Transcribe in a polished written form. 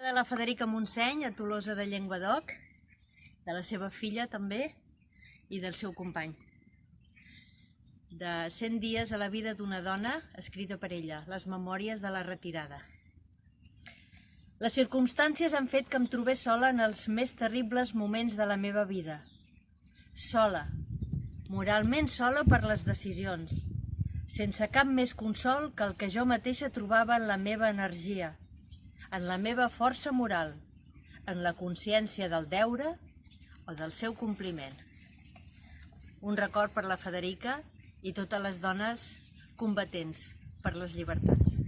De la Federica Montseny, a Tolosa de Llenguadoc, de la seva filla també i del seu company. De 100 dies a la vida d'una dona, escrita per ella, les memòries de la retirada. Les circumstàncies han fet que em trobés sola en els més terribles moments de la meva vida. Sola, moralment sola per les decisions, sense cap més consol que el que jo mateixa trobava en la meva energia, en la meva força moral, en la consciència del deure o del seu compliment. Un record per la Federica i totes les dones combatents per les llibertats.